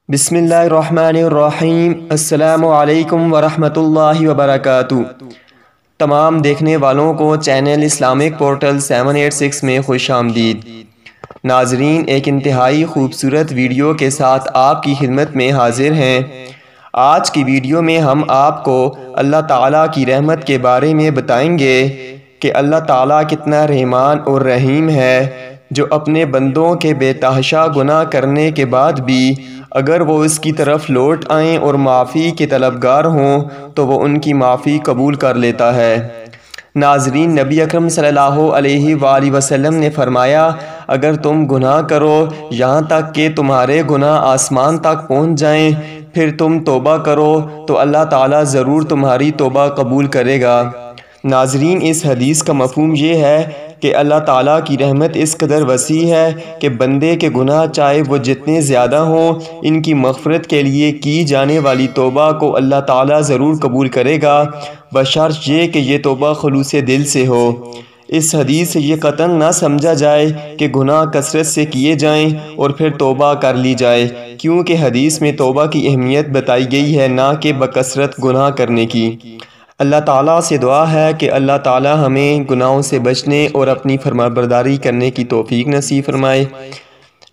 بسم اللہ الرحمن الرحیم۔ السلام علیکم ورحمۃ اللہ وبرکاتہ۔ تمام دیکھنے والوں کو چینل اسلامک پورٹل 786 میں خوش آمدید۔ ناظرین، ایک انتہائی خوبصورت ویڈیو کے ساتھ آپ کی خدمت میں حاضر ہیں۔ آج کی ویڈیو میں ہم آپ کو اللہ تعالیٰ کی رحمت کے بارے میں بتائیں گے کہ اللہ تعالیٰ کتنا رحمان اور رحیم ہے، جو اپنے بندوں کے بے تحاشا گناہ کرنے کے بعد بھی اگر وہ اس کی طرف لوٹ آئیں اور معافی کے طلبگار ہوں تو وہ ان کی معافی قبول کر لیتا ہے۔ ناظرین، نبی اکرم صلی اللہ علیہ وآلہ وسلم نے فرمایا، اگر تم گناہ کرو یہاں تک کہ تمہارے گناہ آسمان تک پہنچ جائیں، پھر تم توبہ کرو تو اللہ تعالیٰ ضرور تمہاری توبہ قبول کرے گا۔ ناظرین، اس حدیث کا مفہوم یہ ہے کہ اللہ تعالیٰ کی رحمت اس قدر وسیع ہے کہ بندے کے گناہ چاہے وہ جتنے زیادہ ہوں، ان کی مغفرت کے لیے کی جانے والی توبہ کو اللہ تعالیٰ ضرور قبول کرے گا، بشرط یہ کہ یہ توبہ خلوص دل سے ہو۔ اس حدیث سے یہ قطعاً نہ سمجھا جائے کہ گناہ کثرت سے کیے جائیں اور پھر توبہ کر لی جائے، کیونکہ حدیث میں توبہ کی اہمیت بتائی گئی ہے، نہ کہ بکثرت گناہ کرنے کی۔ اللہ تعالیٰ سے دعا ہے کہ اللہ تعالیٰ ہمیں گناہوں سے بچنے اور اپنی فرمانبرداری کرنے کی توفیق نصیب فرمائے۔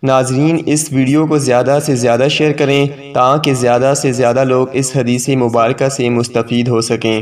ناظرین، اس ویڈیو کو زیادہ سے زیادہ شیئر کریں تاکہ زیادہ سے زیادہ لوگ اس حدیث مبارکہ سے مستفید ہو سکیں۔